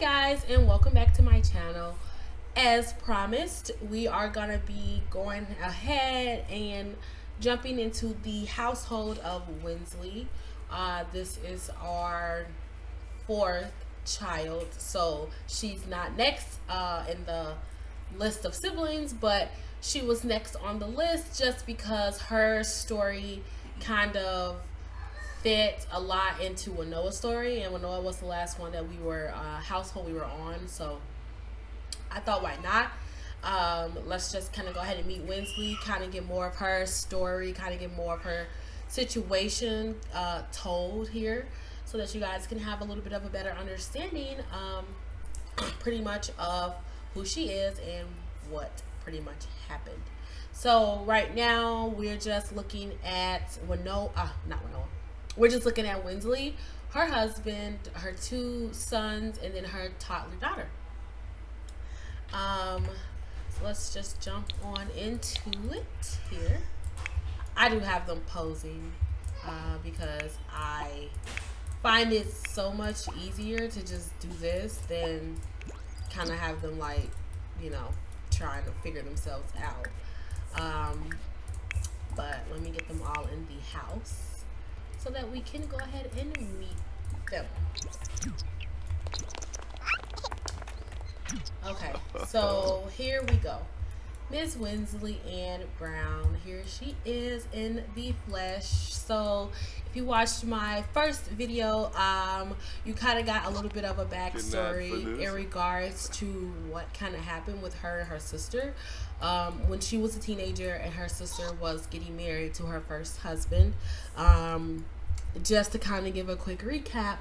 guys, and welcome back to my channel. As promised, we are gonna be going ahead and jumping into the household of Winsley. This is our fourth child, so she's not next in the list of siblings, but she was next on the list just because her story kind of fit a lot into Wanoa's story, and Wanoa was the last one that we were household we were on, so I thought, why not? Let's just kind of go ahead and meet Winsley, kind of get more of her story, kind of get more of her situation told here, so that you guys can have a little bit of a better understanding, pretty much of who she is and what pretty much happened. So right now we're just looking at not Wanoa. We're just looking at Winsley, her husband, her two sons, and then her toddler daughter. So let's just jump on into it here. I do have them posing because I find it so much easier to just do this than kind of have them, like, trying to figure themselves out. But let me get them all in the house so that we can go ahead and meet them. Okay, so here we go. Miss Winsley Ann Brown. Here she is in the flesh. So if you watched my first video, you kind of got a little bit of a backstory in regards to what kind of happened with her and her sister when she was a teenager and her sister was getting married to her first husband. Just to kind of give a quick recap,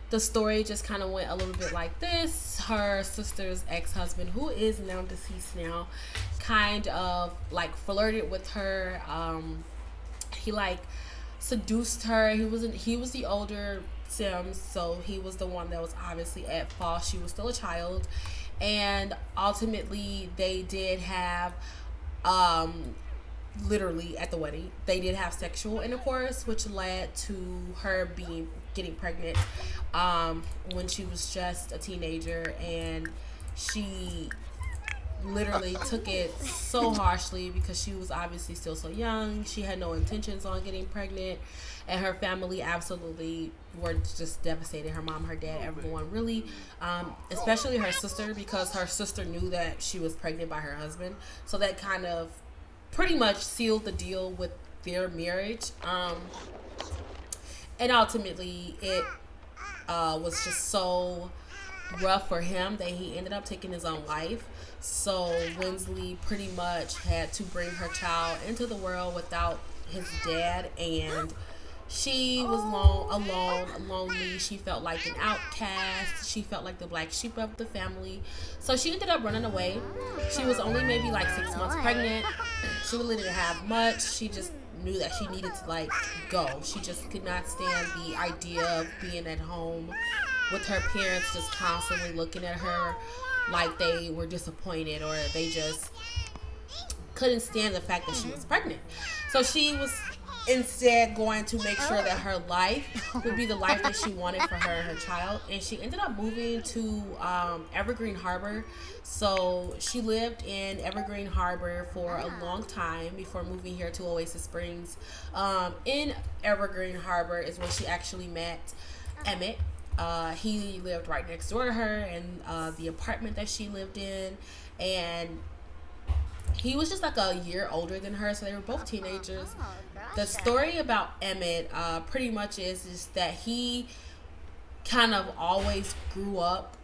the story just kind of went a little bit like this. Her sister's ex-husband, who is now deceased now, kind of like flirted with her. He like seduced her. He was the older Sims, so he was the one that was obviously at fault. She was still a child, and ultimately they did have literally at the wedding they did have sexual intercourse, which led to her getting pregnant when she was just a teenager, and she literally took it so harshly because she was obviously still so young. She had no intentions on getting pregnant, and her family absolutely were just devastated. Her mom, her dad, everyone really, especially her sister, because her sister knew that she was pregnant by her husband, so that kind of pretty much sealed the deal with their marriage. And ultimately it was just so rough for him that he ended up taking his own life. So Winsley pretty much had to bring her child into the world without his dad, and she was alone, lonely. She felt like an outcast. She felt like the black sheep of the family. So she ended up running away. She was only maybe like 6 months pregnant. She really didn't have much. She just knew that she needed to like go. She just could not stand the idea of being at home with her parents just constantly looking at her like they were disappointed, or they just couldn't stand the fact that she was pregnant. So she was instead going to make sure that her life would be the life that she wanted for her and her child, and she ended up moving to Evergreen Harbor. So she lived in Evergreen Harbor for a long time before moving here to Oasis Springs. In Evergreen Harbor is where she actually met Emmett. He lived right next door to her in the apartment that she lived in, and he was just like a year older than her, so they were both teenagers. The story about Emmett pretty much is that he kind of always grew up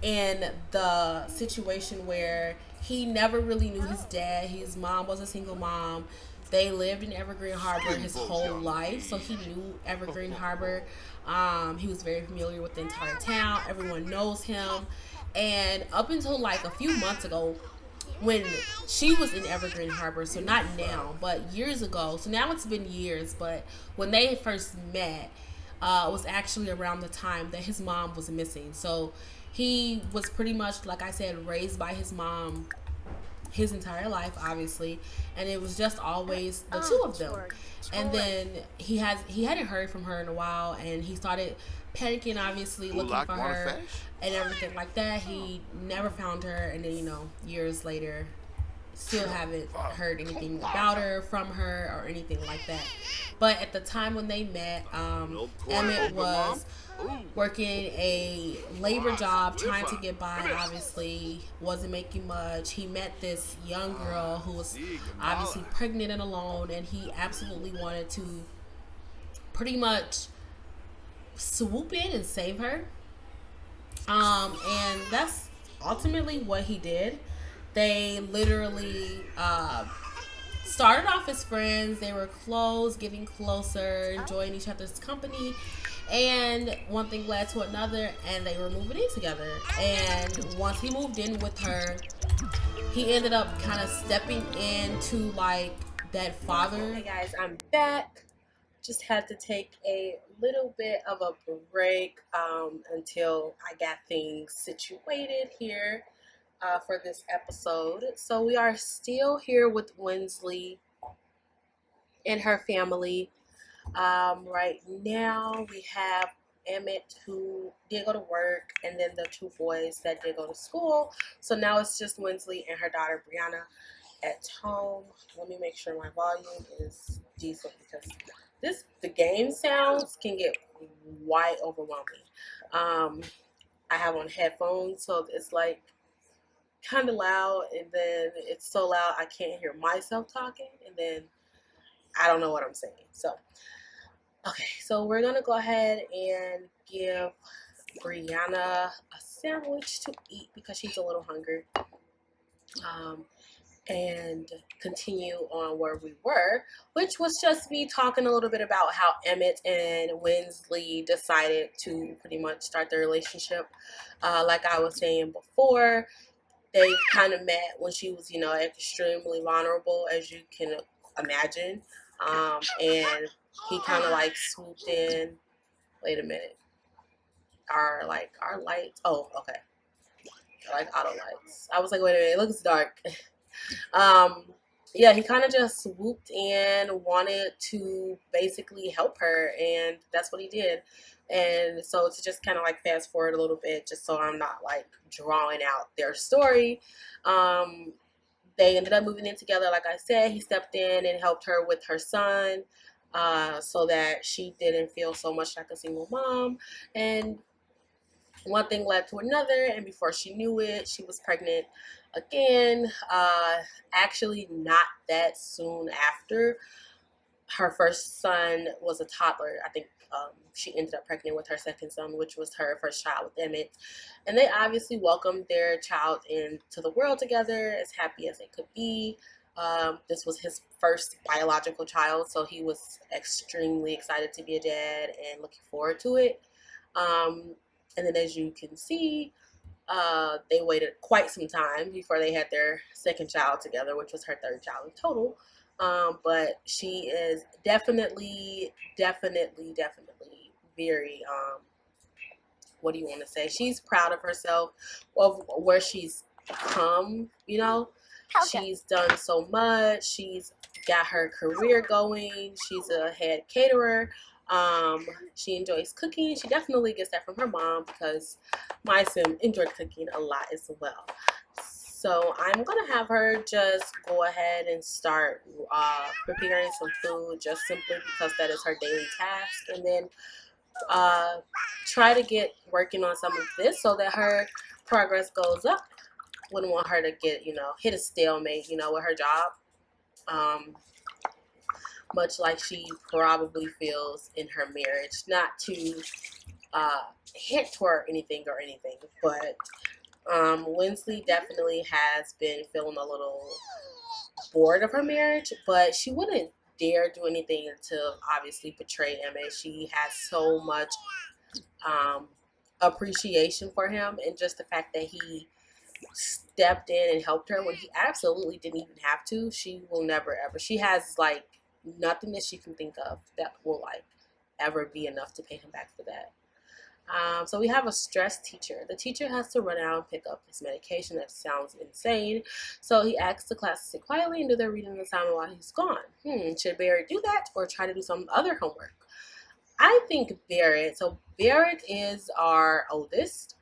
in the situation where he never really knew his dad. His mom was a single mom. They lived in Evergreen Harbor his whole life, so he knew Evergreen Harbor. He was very familiar with the entire town. Everyone knows him. And up until like a few months ago, when she was in Evergreen Harbor, so not now, but years ago. So now it's been years, but when they first met, was actually around the time that his mom was missing. So he was pretty much, like I said, raised by his mom his entire life, obviously, and it was just always the two of them. And then he hadn't heard from her in a while, and he started panicking, obviously Who looking like for wanna her fish? and everything like that. He never found her, and then years later, still haven't heard anything about her from her or anything like that. But at the time when they met, Milk corn Emmett open, Mom? was Ooh. working a labor job trying to Lipa. get by. Emmett. Obviously wasn't making much. He met this young girl who was See, obviously Gamala. pregnant and alone, and he absolutely wanted to pretty much swoop in and save her. And that's ultimately what he did. They literally started off as friends. They were close, getting closer, enjoying each other's company. And one thing led to another, and they were moving in together. And once he moved in with her, he ended up kind of stepping into like that father. Hey guys, I'm back. Just had to take a little bit of a break until I got things situated here for this episode. So we are still here with Winsley and her family. Right now we have Emmett who did go to work, and then the two boys that did go to school. So now it's just Winsley and her daughter Brianna at home. Let me make sure my volume is decent because the game sounds can get quite overwhelming. I have on headphones, so it's like kind of loud, and then it's so loud I can't hear myself talking, and then I don't know what I'm saying. So okay, so we're gonna go ahead and give Brianna a sandwich to eat because she's a little hungry. Um, and continue on where we were, which was just me talking a little bit about how Emmett and Winsley decided to pretty much start their relationship. Like I was saying before, they kind of met when she was, extremely vulnerable, as you can imagine. And he kind of like swooped in. Wait a minute. Our lights. Oh, okay. Like auto lights. I was like, wait a minute, it looks dark. um, yeah, he kind of just swooped in, wanted to basically help her, and that's what he did. And so to just kind of like fast forward a little bit, just so I'm not like drawing out their story. Um, they ended up moving in together. Like I said, he stepped in and helped her with her son, so that she didn't feel so much like a single mom. And one thing led to another, and before she knew it, she was pregnant again. Actually, not that soon after. Her first son was a toddler. I think she ended up pregnant with her second son, which was her first child with Emmett. And they obviously welcomed their child into the world together, as happy as they could be. This was his first biological child, so he was extremely excited to be a dad and looking forward to it. Um, and then, as you can see, they waited quite some time before they had their second child together, which was her third child in total. But she is definitely very, what do you want to say? She's proud of herself, of where she's come, Okay. She's done so much. She's got her career going. She's a head caterer. She enjoys cooking. She definitely gets that from her mom because my sim enjoyed cooking a lot as well. So I'm gonna have her just go ahead and start preparing some food, just simply because that is her daily task, and then uh, try to get working on some of this so that her progress goes up. Wouldn't want her to get, hit a stalemate, with her job. Um, much like she probably feels in her marriage. Not to hint toward anything, but Winsley definitely has been feeling a little bored of her marriage, but she wouldn't dare do anything to obviously betray Emmett. She has so much um, appreciation for him, and just the fact that he stepped in and helped her when he absolutely didn't even have to. She will never ever. She has like nothing that she can think of that will like ever be enough to pay him back for that. So we have a stressed teacher. The teacher has to run out and pick up his medication. That sounds insane. So he asks the class to sit quietly and do their reading assignment while he's gone. Should Barry do that or try to do some other homework? I think Barrett. So Barrett is our oldest.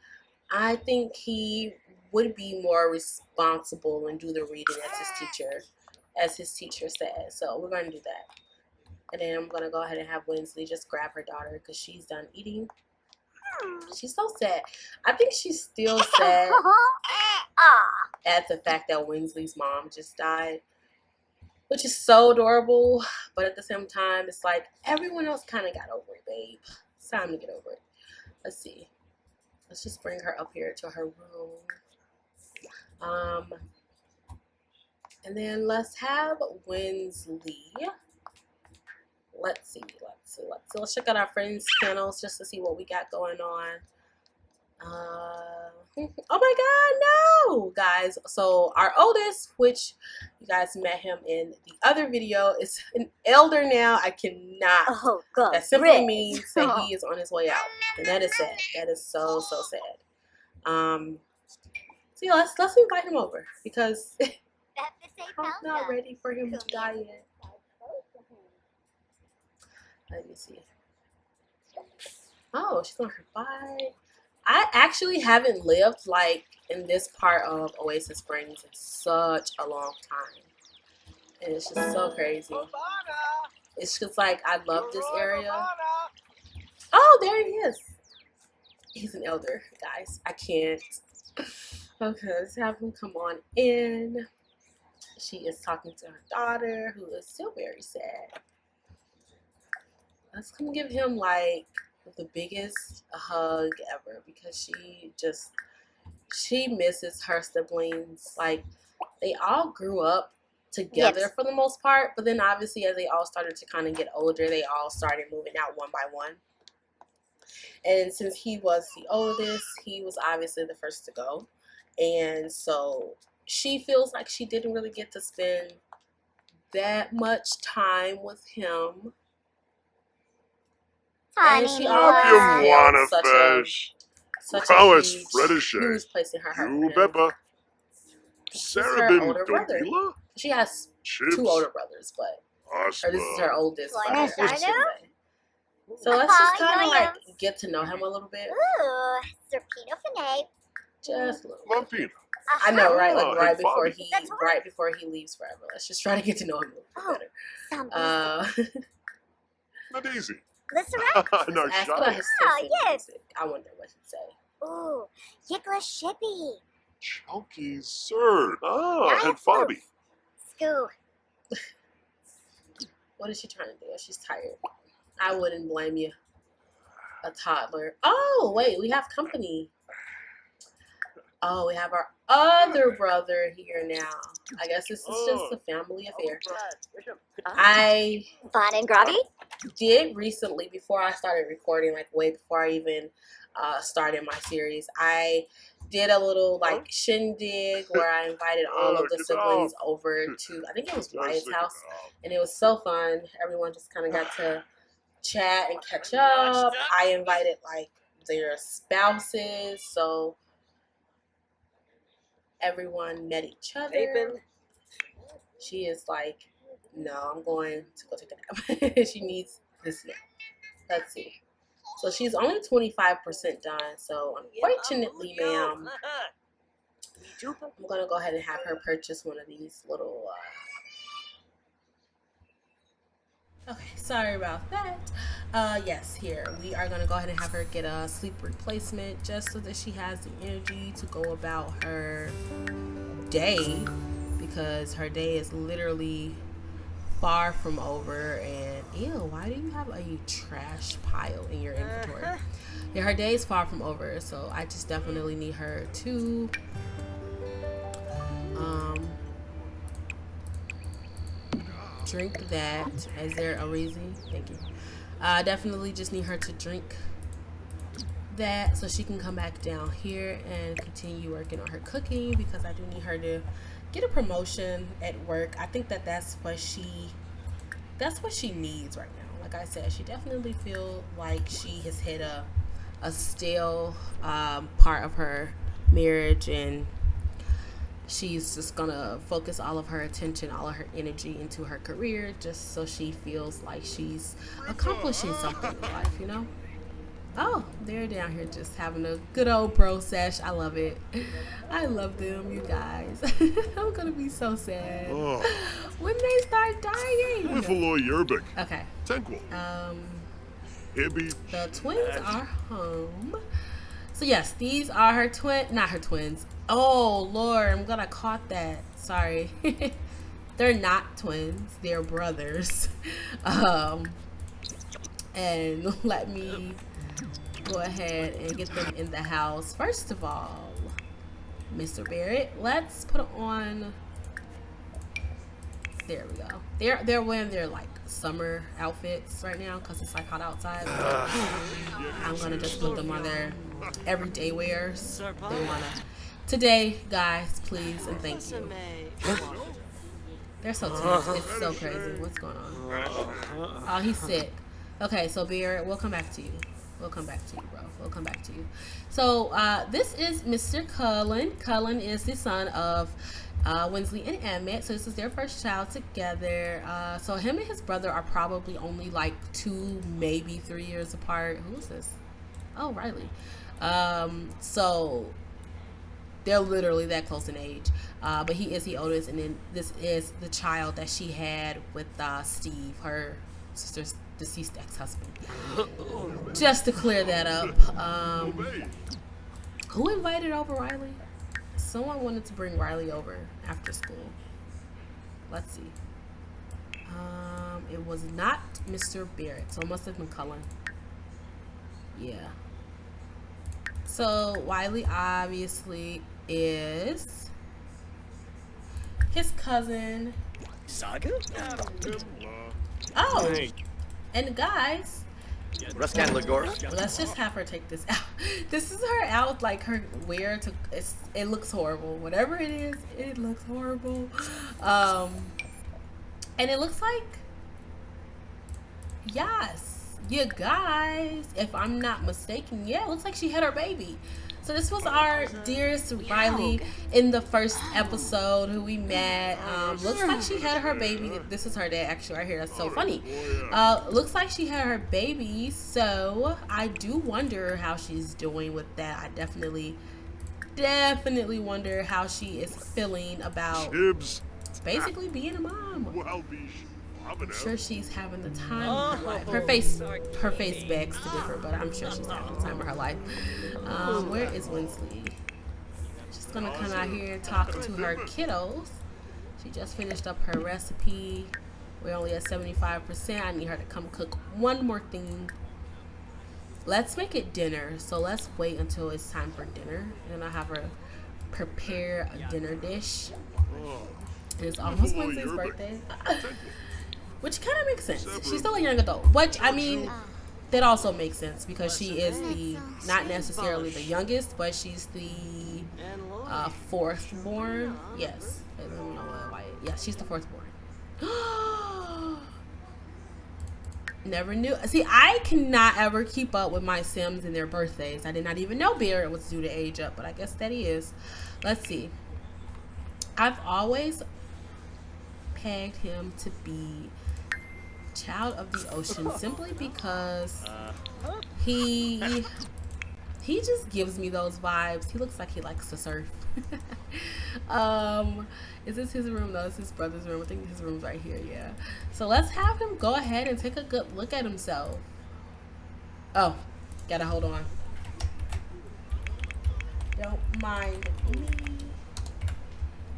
I think he would be more responsible and do the reading as his teacher said. So we're going to do that. And then I'm going to go ahead and have Winsley just grab her daughter because she's done eating. She's so sad. I think she's still sad at the fact that Winsley's mom just died, which is so adorable. But at the same time, it's like everyone else kind of got over it, babe. It's time to get over it. Let's see. Let's just bring her up here to her room. And then let's have Winsley. Let's see. Let's check out our friends' channels just to see what we got going on. Oh my God, no, guys. So our oldest, which you guys met him in the other video, is an elder now. I cannot. Oh God. That simply means that he is on his way out, and that is sad. That is so sad. So yeah, let's invite him over because I'm not ready for him to die yet. Let me see. Oh, she's on her bike. I actually haven't lived like in this part of Oasis Springs in such a long time. And it's just so crazy. It's just like, I love this area. Oh, there he is. He's an elder, guys. I can't. Okay, let's have him come on in. She is talking to her daughter, who is still very sad. Let's come give him like the biggest hug ever because she misses her siblings. Like, they all grew up together for the most part, but then obviously as they all started to kind of get older, they all started moving out one by one. And since he was the oldest, he was obviously the first to go. And so she feels like she didn't really get to spend that much time with him. And she always held such a huge place in her heart. She's her older brother. She has two older brothers, but this is her oldest brother, I should say. So let's just kind of like get to know him a little bit. Just a little bit. I know, right? Like right before he leaves forever. Let's just try to get to know him a little bit better. Not easy. Listen up. No, ask about his music. I wonder what he'd say. Ooh, Yickla Shippy. Chunky sir. And Fabi. Scoo. What is she trying to do? She's tired. I wouldn't blame you. A toddler. Oh, wait, we have company. Oh, we have our other brother here now. I guess this is just a family affair. I Bon and Groggy? did recently, before I started recording, like way before I even started my series, I did a little like shindig where I invited all of the siblings over to, I think it was Wyatt's house, and it was so fun. Everyone just kind of got to chat and catch up. I invited like their spouses, so everyone met each other. She is like, no, I'm going to go take a nap. She needs this nap. Let's see. So she's only 25% done. So unfortunately, ma'am, I'm going to go ahead and have her purchase one of these little... Okay, sorry about that. Yes, here. We are going to go ahead and have her get a sleep replacement just so that she has the energy to go about her day, because her day is literally far from over. And ew, why do you have a trash pile in your inventory? Yeah, her day is far from over, so I just definitely need her to drink that. Is there a reason? Thank you. I definitely just need her to drink that so she can come back down here and continue working on her cooking, because I do need her to get a promotion at work. I think that that's what she needs right now. Like I said, she definitely feels like she has hit a stale part of her marriage, and she's just gonna focus all of her attention, all of her energy into her career, just so she feels like she's accomplishing something in life, you know? Oh, they're down here just having a good old bro sesh. I love it. I love them, you guys. I'm gonna be so sad Oh, when they start dying. Wiffalo Yerbik. Okay. Tenkwo. Ibby. The twins are home. So yes, these are her not her twins. Oh Lord, I'm gonna caught that. Sorry. They're not twins, they're brothers. And let me go ahead and get them in the house. First of all, Mr. Barrett, let's put on. There we go. They're wearing their like summer outfits right now because it's like hot outside. I'm gonna just put them on their everyday wears. They wanna today, guys, please and thank you. They're so tense. It's so crazy. What's going on? Oh, he's sick. Okay, so Barrett, we'll come back to you. We'll come back to you, bro. We'll come back to you. So this is Mr. Cullen. Cullen is the son of Winsley and Emmett. So this is their first child together. So him and his brother are probably only like 2, maybe 3 years apart. Who is this? Oh, Riley. So they're literally that close in age. But he is the oldest, and then this is the child that she had with Steve, her sister's deceased ex-husband. Just to clear that up. Who invited over Riley? Someone wanted to bring Riley over after school. Let's see. It was not Mr. Barrett, so it must have been Cullen. Yeah. So Wiley obviously is his cousin. Saga? Oh, and guys, Ruskan Lagora? let's just have her take this out. This is her out, like her wear to. It looks horrible. Whatever it is, it looks horrible. And it looks like, yes, you guys, if I'm not mistaken, yeah, it looks like she had her baby. So this was our dearest Riley in the first episode who we met. Looks like she had her baby. This is her dad actually right here. That's so funny. Looks like she had her baby. So I do wonder how she's doing with that. I definitely wonder how she is feeling about basically being a mom. I'm sure she's having the time of her life. Her face begs to differ, but I'm sure she's having the time of her life. Where is Winsley? She's gonna come out here and talk to her kiddos. She just finished up her recipe. We're only at 75%. I need her to come cook one more thing. Let's make it dinner. So let's wait until it's time for dinner, and I'll have her prepare a dinner dish. And it's almost Wednesday's birthday. Which kind of makes sense. She's still a young adult. Which, I mean, that also makes sense because she is not necessarily the youngest, but she's the fourth born. Yes. I don't know why. Yeah, she's the fourth born. Never knew. See, I cannot ever keep up with my Sims and their birthdays. I did not even know Barrett was due to age up, but I guess that he is. Let's see. I've always pegged him to be child of the ocean simply because he just gives me those vibes. He looks like he likes to surf. Is this his room? No, it's his brother's room. I think his room's right here. Yeah. So let's have him go ahead and take a good look at himself. Oh, gotta hold on. Don't mind me.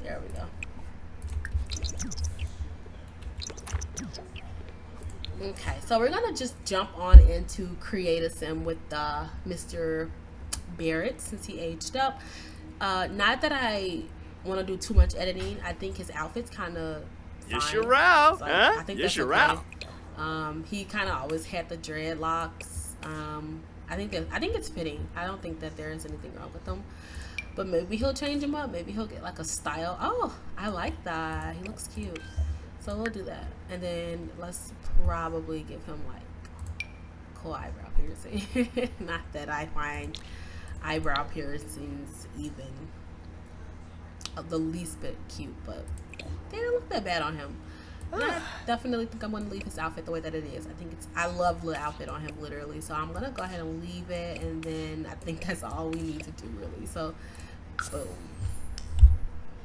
There we go. Okay, so we're gonna just jump on into create a sim with Mr. Barrett since he aged up. Not that I want to do too much editing. I think his outfit's kind of Yes, you're right. So Huh? I think Yes, that's you're okay. right. He kind of always had the dreadlocks. I think it's fitting. I don't think that there is anything wrong with them. But maybe he'll change him up. Maybe he'll get like a style. Oh, I like that. He looks cute. So we'll do that. And then let's probably give him like cool eyebrow piercing. Not that I find eyebrow piercings even. the least bit cute, but they didn't look that bad on him. And I definitely think I'm going to leave his outfit the way that it is. I love the outfit on him, literally. So I'm going to go ahead and leave it. And then I think that's all we need to do, really. So, boom.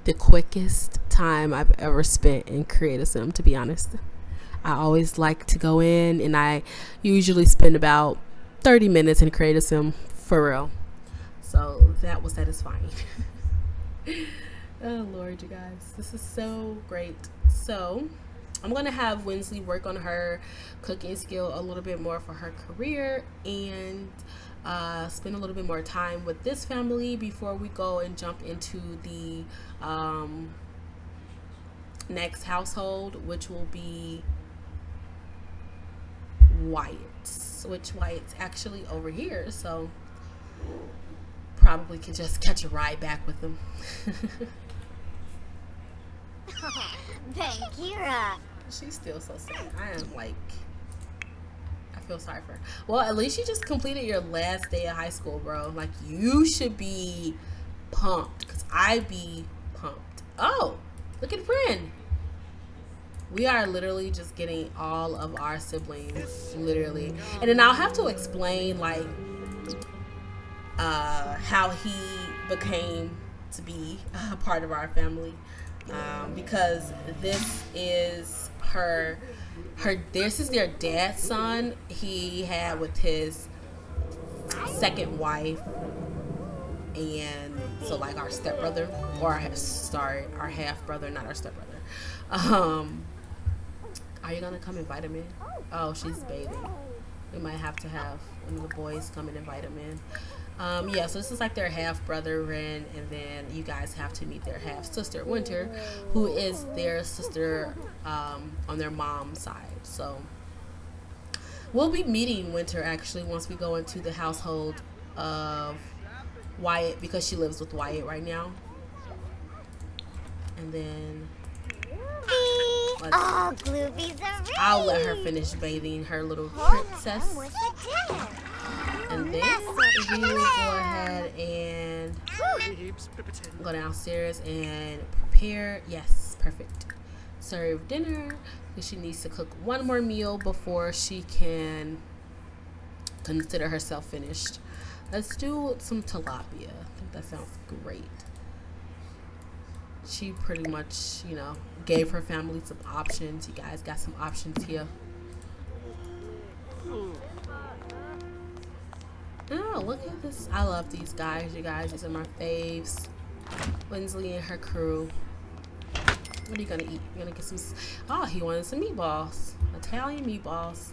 The quickest time I've ever spent in Creative Sim, to be honest. I always like to go in, and I usually spend about 30 minutes in Creative Sim, for real. So that was satisfying. Oh, Lord, you guys. This is so great. So I'm going to have Winsley work on her cooking skill a little bit more for her career and spend a little bit more time with this family before we go and jump into the next household, which will be Wyatt's, which Wyatt's actually over here, so probably could just catch a ride back with them. Bagheera. She's still so sad. I feel sorry for her. Well, at least you just completed your last day of high school, bro. Like, you should be pumped, because I be pumped. Oh, look at Bryn. We are literally just getting all of our siblings, literally. And then I'll have to explain, like, how he became to be a part of our family. Because this is this is their dad's son. He had with his second wife, and so like our stepbrother, or our half brother, not our stepbrother. Are you gonna come invite him in? Oh, she's bathing. We might have to have one of the boys come and invite him in. Yeah, so this is like their half brother Ren, and then you guys have to meet their half sister Winter, who is their sister on their mom's side. So we'll be meeting Winter actually once we go into the household of Wyatt, because she lives with Wyatt right now. And then I'll let her finish bathing her little princess. And then we will go ahead and go downstairs and prepare. Yes, perfect. Serve dinner, because she needs to cook one more meal before she can consider herself finished. Let's do some tilapia. I think that sounds great. She pretty much, gave her family some options. You guys got some options here. Oh, look at this. I love these guys, you guys. These are my faves. Winsley and her crew. What are you gonna eat? You're gonna get some... Oh, he wanted some meatballs. Italian meatballs.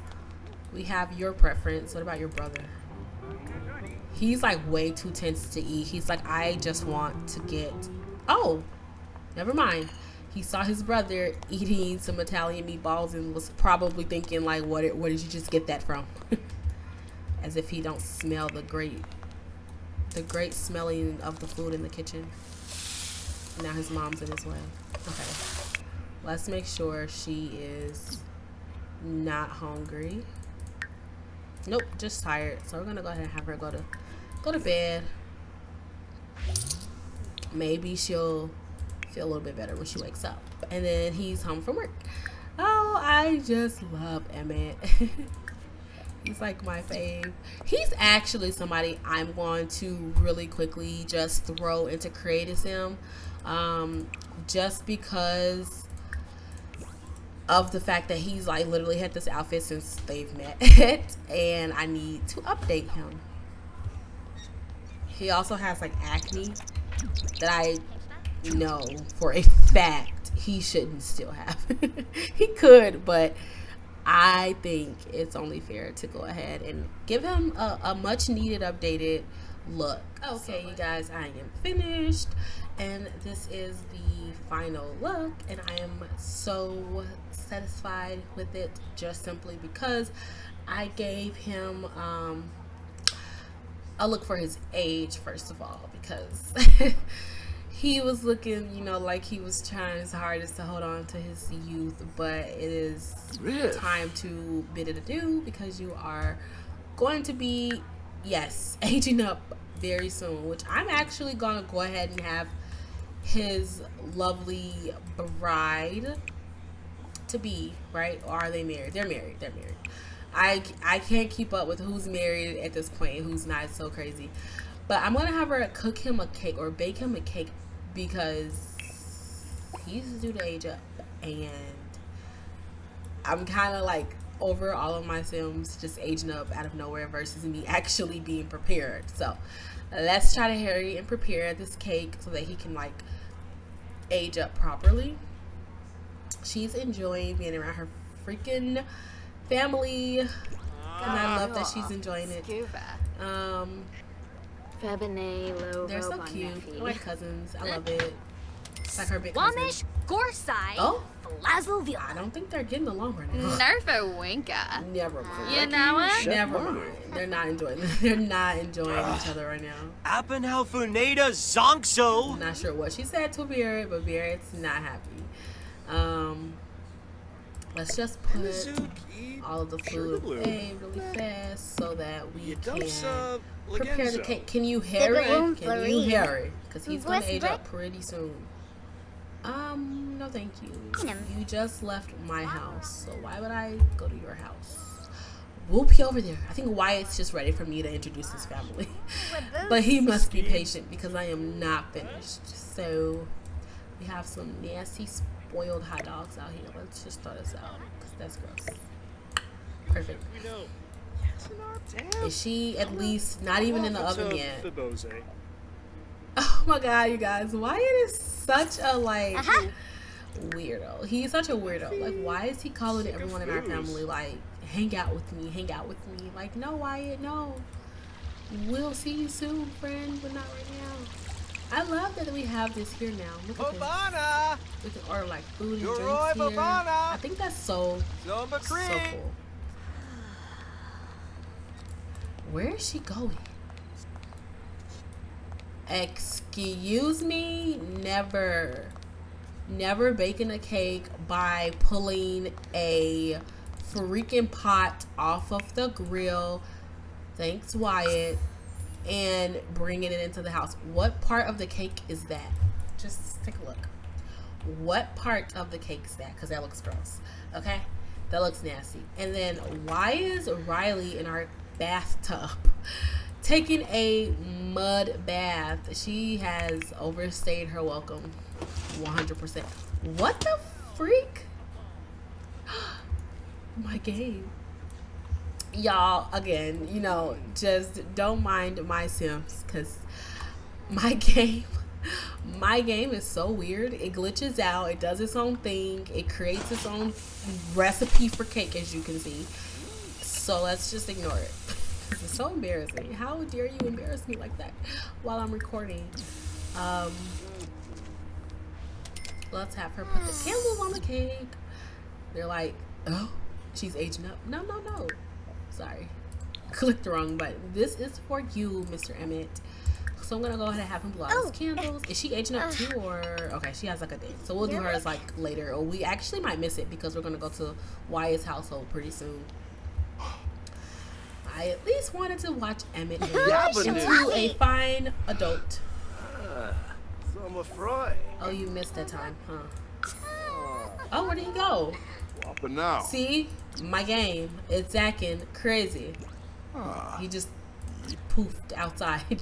We have your preference. What about your brother? He's like way too tense to eat. He's like, I just want to get... Oh, never mind. He saw his brother eating some Italian meatballs and was probably thinking like, where did you just get that from? As if he don't smell the great smelling of the food in the kitchen. Now his mom's in his way. Okay, let's make sure she is not hungry. Nope, just tired. So we're gonna go ahead and have her go to bed. Maybe she'll feel a little bit better when she wakes up. And then he's home from work. Oh, I just love Emmett. He's like my fave. He's actually somebody I'm going to really quickly just throw into Creative Sim, just because of the fact that he's like literally had this outfit since they've met, and I need to update him. He also has like acne that I know for a fact he shouldn't still have. He could, but I think it's only fair to go ahead and give him a much needed updated look. Okay, you guys, I am finished, and this is the final look, and I am so satisfied with it, just simply because I gave him a look for his age, first of all, because he was looking, like he was trying his hardest to hold on to his youth, but it is time to bid it adieu, because you are going to be, yes, aging up very soon, which I'm actually going to go ahead and have his lovely bride to be, right? Or are they married? They're married. They're married. I can't keep up with who's married at this point and who's not. It's so crazy. But I'm gonna have her cook him a cake or bake him a cake because he's due to age up, and I'm kind of like over all of my Sims just aging up out of nowhere versus me actually being prepared. So let's try to hurry and prepare this cake so that he can like age up properly. She's enjoying being around her freaking family, and I love that she's enjoying it. They're so cute. They're like cousins. I love it. It's like her big cousin. Wamish Gorsai. Oh, Lazlovia. I don't think they're getting along right now. Nerfa Winka. Never mind. You know what? Never mind. They're not enjoying. They're not enjoying each other right now. Appenhalfuneda Zonkso. I'm not sure what she said to Barrett, but Barrett's not happy. Let's just put all of the food away really fast so that we can prepare the cake. Can you hurry? Can you hurry? Because he's going to age up pretty soon. No thank you. You just left my house, so why would I go to your house? We'll be over there. I think Wyatt's just ready for me to introduce his family. But he must be patient because I am not finished. So we have some nasty spoiled hot dogs out here. Let's just throw this out because that's gross. Perfect. Is she at least not even in the oven yet? Oh my god, you guys. Wyatt is such a like weirdo. He's such a weirdo. Like, why is he calling everyone in our family like, hang out with me, hang out with me? Like, no, Wyatt, no. We'll see you soon, friend, but not right now. I love that we have this here now. Look at this. We can order like food and drinks here. I think that's so cool. Where is she going? Excuse me? Never baking a cake by pulling a freaking pot off of the grill. Thanks, Wyatt. And bringing it into the house. What part of the cake is that? Just take a look. What part of the cake is that? Because that looks gross. Okay? That looks nasty. And then why is Riley in our bathtub taking a mud bath? She has overstayed her welcome 100%. What the freak? My game. Y'all, again, you know, just don't mind my Sims because my game is so weird. It glitches out. It does its own thing. It creates its own recipe for cake, as you can see. So let's just ignore it. It's so embarrassing. How dare you embarrass me like that while I'm recording? Let's have her put the candles on the cake. They're like, oh, she's aging up. No. Sorry. Clicked the wrong button. This is for you, Mr. Emmett. So I'm going to go ahead and have him blow out his candles. Is she aging up too, or... Okay, she has like a date. So we'll do hers like later. Or we actually might miss it because we're going to go to Wyatt's household pretty soon. I at least wanted to watch Emmett into a fine adult. Oh, you missed that time, huh? Oh, where did he go? Now. See? My game. It's acting crazy. He just poofed outside.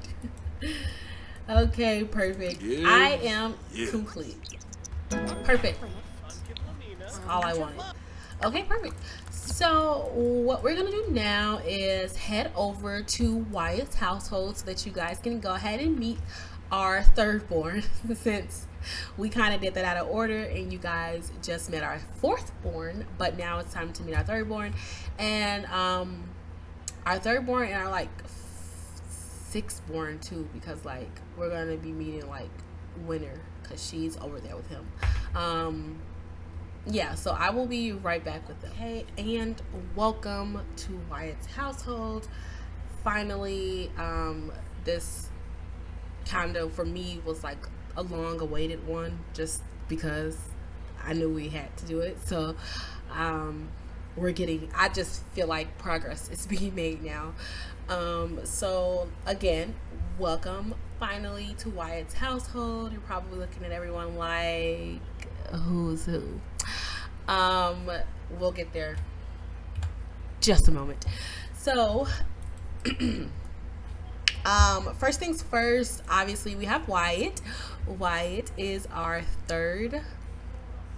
Okay, perfect. Yeah. I am complete. Perfect. That's all I wanted. Okay, perfect. So what we're gonna do now is head over to Wyatt's household so that you guys can go ahead and meet our third born, since we kind of did that out of order and you guys just met our fourth born, but now it's time to meet our third born. And our third born and our like sixth born too, because like we're gonna be meeting like Winter because she's over there with him. Yeah, so I will be right back with them. Hey, and welcome to Wyatt's household. Finally, this kind of for me was like a long awaited one, just because I knew we had to do it. So I just feel like progress is being made now. So again, welcome finally to Wyatt's household. You're probably looking at everyone like, who's who? We'll get there. Just a moment. So, first things first, obviously we have Wyatt. Wyatt is our third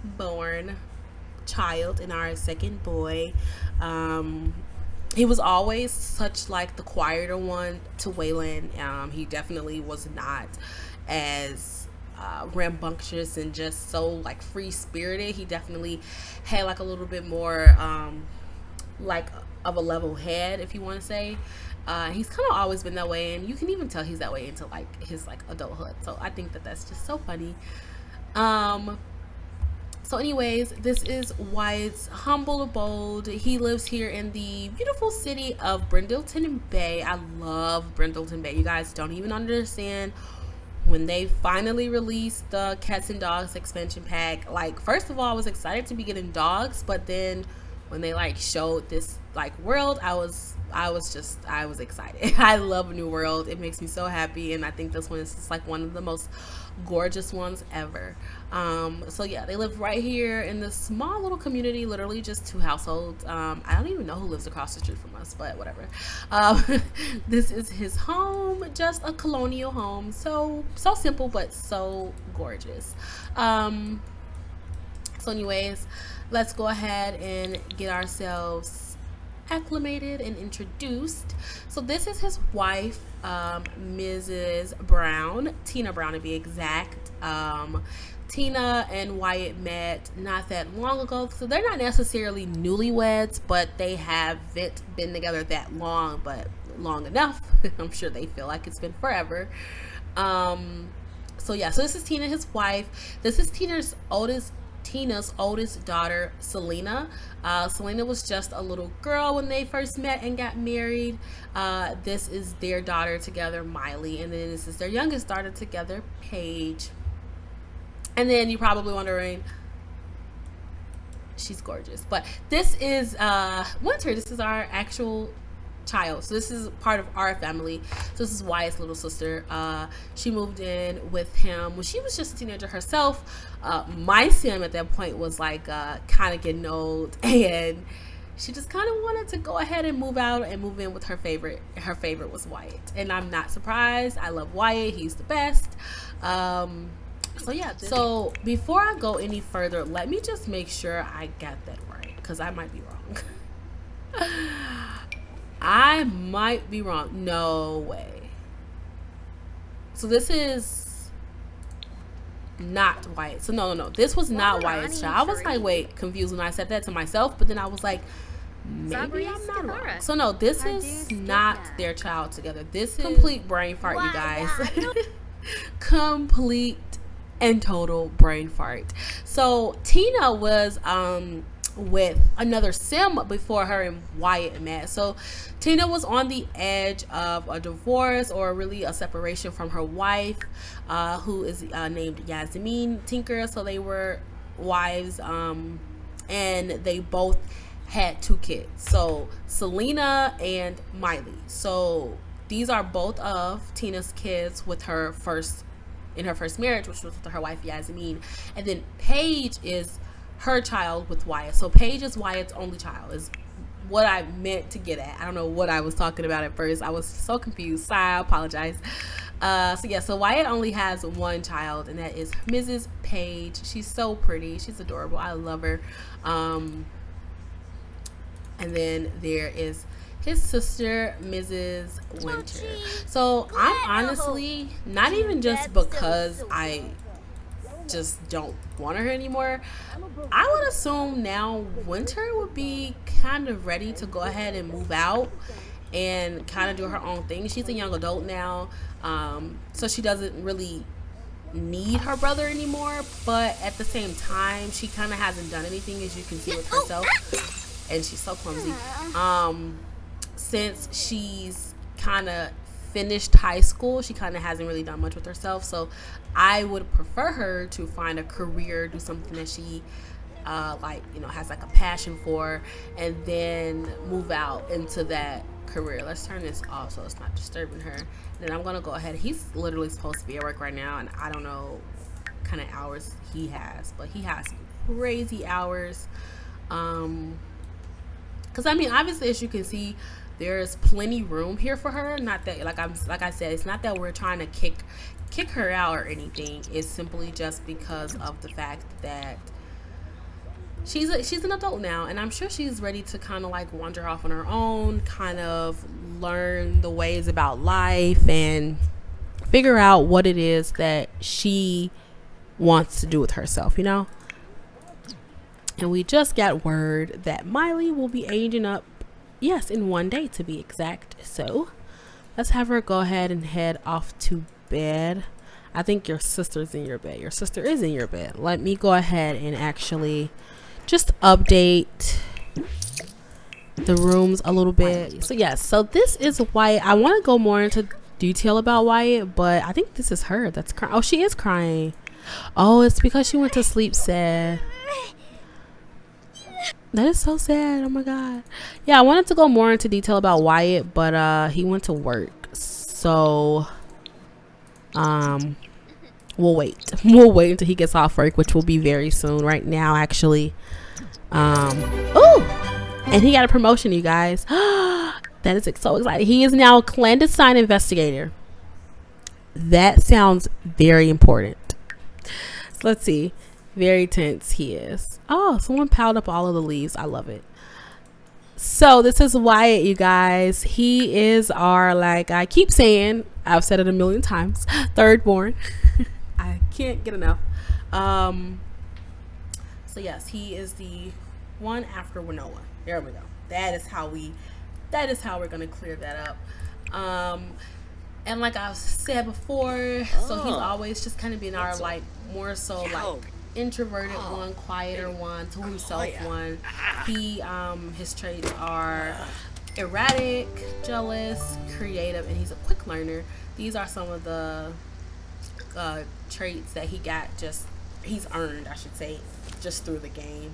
born child and our second boy. He was always such like the quieter one to Waylon. He definitely was not as rambunctious and just so like free spirited. He definitely had like a little bit more like of a level head, if you want to say. He's kind of always been that way, and you can even tell he's that way into like his like adulthood. So I think that that's just so funny. So anyways, this is Wyatt's humble abode. He lives here in the beautiful city of Brindleton Bay. I love Brindleton Bay. You guys don't even understand when they finally released the Cats and Dogs expansion pack. Like, first of all, I was excited to be getting dogs, but then when they like showed this like world, I was excited. I love New World. It makes me so happy, and I think this one is just like one of the most gorgeous ones ever. So yeah, they live right here in this small little community, literally just 2 households. I don't even know who lives across the street from us, but whatever. This is his home, just a colonial home. So simple, but so gorgeous. So anyways, let's go ahead and get ourselves acclimated and introduced. So this is his wife, Mrs. Brown, Tina Brown to be exact. Tina and Wyatt met not that long ago, so they're not necessarily newlyweds, but they haven't been together that long, but long enough. I'm sure they feel like it's been forever. So yeah, so this is Tina, his wife. This is Tina's oldest daughter, Selena. Selena was just a little girl when they first met and got married. This is their daughter together, Miley, and then this is their youngest daughter together, Paige. And then you're probably wondering, she's gorgeous, but this is Winter. This is our actual child. So this is part of our family. So this is Wyatt's little sister. She moved in with him when she was just a teenager herself. My Sim at that point was like kind of getting old, and she just kind of wanted to go ahead and move out and move in with her favorite. Her favorite was Wyatt, and I'm not surprised. I love Wyatt. He's the best. So yeah, so before I go any further, let me just make sure I got that right, because I might be wrong. I might be wrong. No way. So this is not Wyatt. So no. This was not Wyatt's child. I was like, wait, confused when I said that to myself, but then I was like, maybe I'm not wrong. So no, this is not their child together. This is complete brain fart, you guys. Complete and total brain fart. So Tina was with another Sim before her and Wyatt met. So Tina was on the edge of a divorce, or really a separation from her wife, who is named Yasmin Tinker. So they were wives, and they both had 2 kids. So Selena and Miley. So these are both of Tina's kids with her first marriage, which was with her wife Yasmin. And then Paige is her child with Wyatt. So Paige is Wyatt's only child, is what I meant to get at. I don't know what I was talking about at first. I was so confused. Sorry, I apologize. So yeah, so Wyatt only has 1 child, and that is Mrs. Paige. She's so pretty. She's adorable. I love her. And then there is his sister, Mrs. Winter. So I'm honestly, not even just because I just don't want her anymore, I would assume now Winter would be kind of ready to go ahead and move out and kind of do her own thing. She's a young adult now, so she doesn't really need her brother anymore, but at the same time she kind of hasn't done anything, as you can see with herself, and she's so clumsy. Since she's kind of finished high school, she kind of hasn't really done much with herself. So I would prefer her to find a career, do something that she like, you know, has like a passion for, and then move out into that career. Let's turn this off so it's not disturbing her. Then I'm gonna go ahead. He's literally supposed to be at work right now, and I don't know what kind of hours he has, but he has crazy hours. Because I mean, obviously, as you can see, there's plenty room here for her. Not that, like I said, it's not that we're trying to kick her out or anything. It's simply just because of the fact that she's an adult now, and I'm sure she's ready to kind of like wander off on her own, kind of learn the ways about life and figure out what it is that she wants to do with herself, you know. And we just got word that Miley will be aging up, yes, in 1 day to be exact. So let's have her go ahead and head off to bed. I think your sister's in your bed. Your sister is in your bed. Let me go ahead and actually just update the rooms a little bit. So yes, so this is Wyatt. I want to go more into detail about Wyatt, but I think this is her that's crying. Oh, she is crying. Oh, it's because she went to sleep sad. That is so sad. Oh my god. Yeah, I wanted to go more into detail about Wyatt, but he went to work, so we'll wait until he gets off work, which will be very soon. Right now, actually. Oh, and he got a promotion, you guys. That is so exciting. He is now a clandestine investigator. That sounds very important. So let's see. Very tense he is. Oh, someone piled up all of the leaves. I love it. So this is Wyatt, you guys. He is our, like I keep saying, I've said it a million times, third born. I can't get enough. So yes, he is the one after Winona. There we go. That is how we're gonna clear that up. And like I've said before, so he's always just kind of been our like more so like introverted one, quieter one, to himself one. He his traits are erratic, jealous, creative, and he's a quick learner. These are some of the traits that he's earned, I should say, just through the game.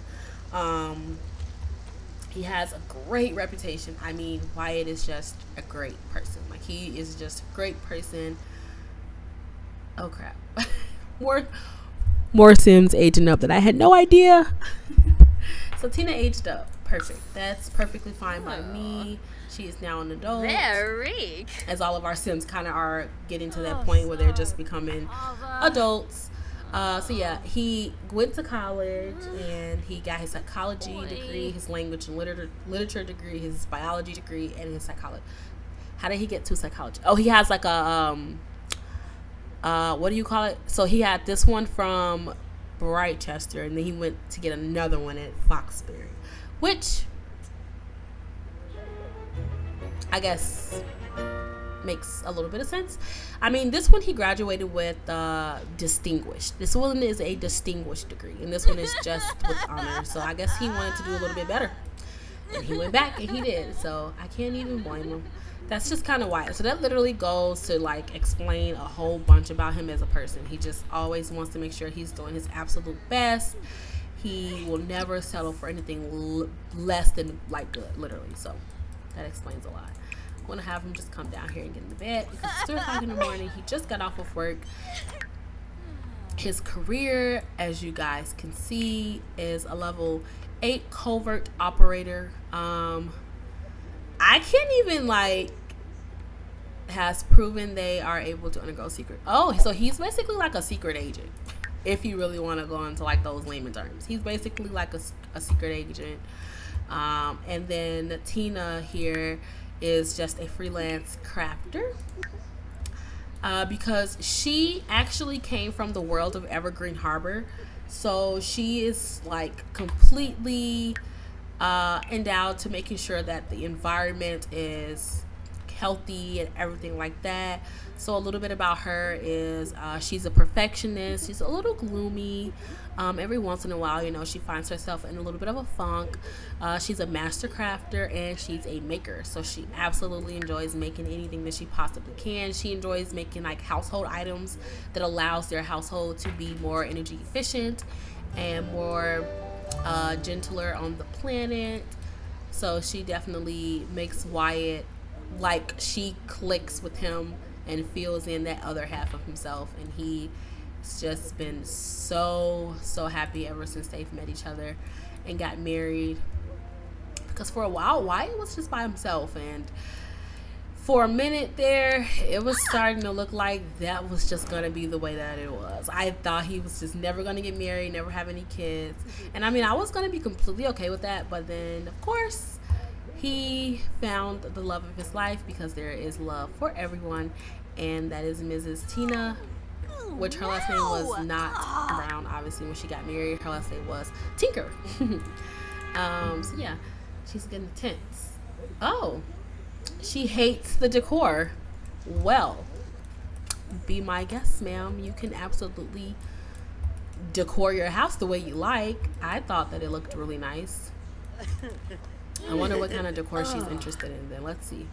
He has a great reputation. I mean, Wyatt is just a great person. Like, he is just a great person. Oh crap. More Sims aging up that I had no idea. So Tina aged up. Perfect. That's perfectly fine by me. She is now an adult. Very. As all of our Sims kind of are getting to that point where they're just becoming adults. So yeah, he went to college and he got his psychology degree, his language and literature degree, his biology degree, and his psychology. How did he get to psychology? Oh, he has like a what do you call it? So he had this one from Brightchester, and then he went to get another one at Foxbury, which I guess makes a little bit of sense. I mean, this one he graduated with distinguished. This one is a distinguished degree, and this one is just with honors. So I guess he wanted to do a little bit better, and he went back and he did. So I can't even blame him. That's just kind of why. So that literally goes to like explain a whole bunch about him as a person. He just always wants to make sure he's doing his absolute best. He will never settle for anything less than like good, literally. So that explains a lot. I'm gonna have him just come down here and get in the bed because it's 3 o'clock in the morning. He just got off of work. His career, as you guys can see, is a level 8 covert operator. I can't even like has proven they are able to undergo secret. Oh, so he's basically like a secret agent. If you really want to go into like those layman terms, he's basically like a secret agent. And then Tina here is just a freelance crafter. Because she actually came from the world of Evergreen Harbor, so she is like completely endowed to making sure that the environment is healthy and everything like that. So a little bit about her is she's a perfectionist. She's a little gloomy. Every once in a while, you know, she finds herself in a little bit of a funk. She's a master crafter and she's a maker. So she absolutely enjoys making anything that she possibly can. She enjoys making like household items that allows their household to be more energy efficient and more gentler on the planet. So she definitely makes Wyatt like she clicks with him and fills in that other half of himself, and he's just been so happy ever since they've met each other and got married. Because for a while Wyatt was just by himself, and for a minute there it was starting to look like that was just gonna be the way that it was. I thought he was just never gonna get married, never have any kids, and I mean, I was gonna be completely okay with that. But then of course he found the love of his life, because there is love for everyone, and that is Mrs. Tina, which her last name was not Brown. Obviously, when she got married, her last name was Tinker. So yeah, she's getting tense. Oh, she hates the decor. Well, be my guest, ma'am. You can absolutely decor your house the way you like. I thought that it looked really nice. I wonder what kind of decor she's interested in then. Let's see.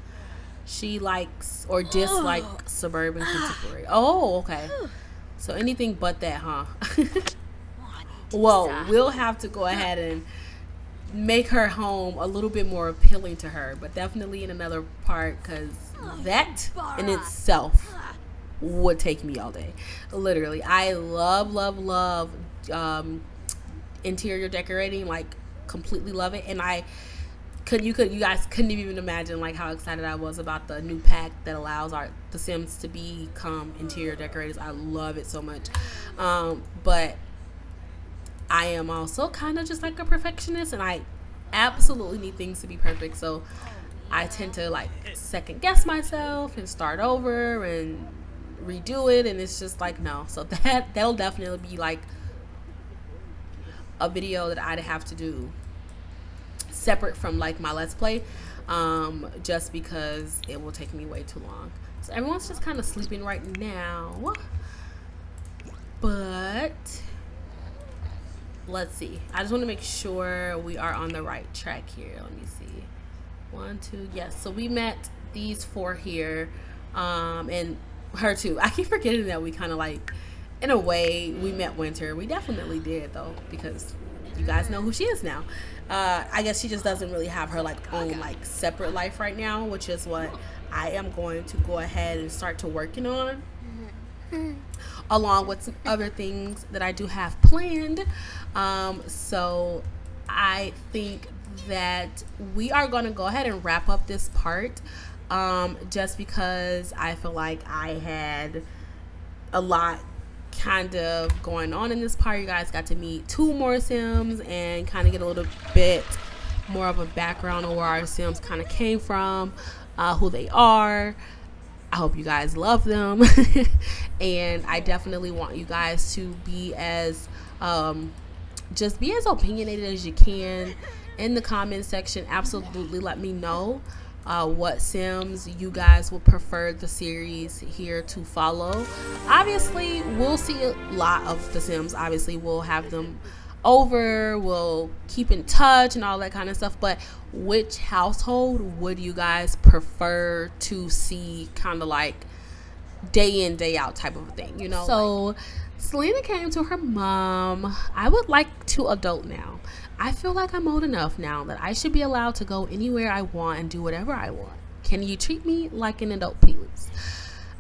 She likes or dislikes suburban contemporary. Oh, okay. So anything but that, huh? Well, we'll have to go ahead and make her home a little bit more appealing to her, but definitely in another part, because that in itself would take me all day. Literally, I love interior decorating, like completely love it. And you guys couldn't even imagine like how excited I was about the new pack that allows the Sims to become interior decorators. I love it so much. But I am also kind of just like a perfectionist, and I absolutely need things to be perfect. So I tend to like second guess myself and start over and redo it, and it's just like, no. So that'll definitely be like a video that I'd have to do separate from like my Let's Play, just because it will take me way too long. So everyone's just kind of sleeping right now, but let's see. I just want to make sure we are on the right track here. Let me see. 1, 2, yes. So we met these 4 here, and her too. I keep forgetting that we kind of like, in a way, we met Winter. We definitely did though, because you guys know who she is now. I guess she just doesn't really have her like own like separate life right now, which is what I am going to go ahead and start to working on, along with some other things that I do have planned. So I think that we are going to go ahead and wrap up this part, just because I feel like I had a lot kind of going on in this part. You guys got to meet 2 more Sims and kind of get a little bit more of a background on where our Sims kind of came from, who they are. I hope you guys love them. And I definitely want you guys to be as just be as opinionated as you can in the comment section. Absolutely let me know what Sims you guys would prefer the series here to follow. Obviously, we'll see a lot of the Sims. Obviously, we'll have them over, we'll keep in touch and all that kind of stuff. But which household would you guys prefer to see, kind of like day in, day out type of a thing, you know? So Selena came to her mom. I would like to adult now. I feel like I'm old enough now that I should be allowed to go anywhere I want and do whatever I want. Can you treat me like an adult, please?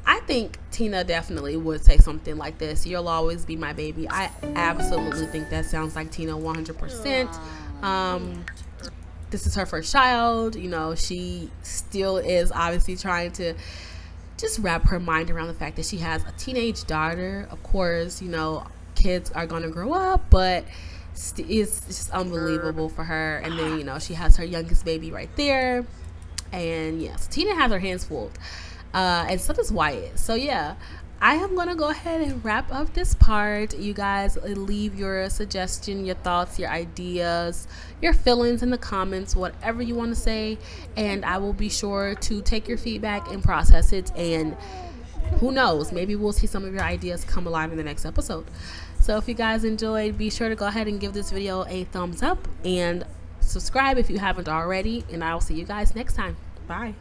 I think Tina definitely would say something like this. You'll always be my baby. I absolutely think that sounds like Tina 100%. This is her first child. You know, she still is obviously trying to just wrap her mind around the fact that she has a teenage daughter. Of course, you know, kids are going to grow up, but it's just unbelievable for her. And then, you know, she has her youngest baby right there, and yes, Tina has her hands full, and so does Wyatt. So yeah, I am gonna go ahead and wrap up this part. You guys leave your suggestion, your thoughts, your ideas, your feelings in the comments, whatever you want to say, and I will be sure to take your feedback and process it. And who knows, maybe we'll see some of your ideas come alive in the next episode. So if you guys enjoyed, be sure to go ahead and give this video a thumbs up and subscribe if you haven't already, and I'll see you guys next time. Bye.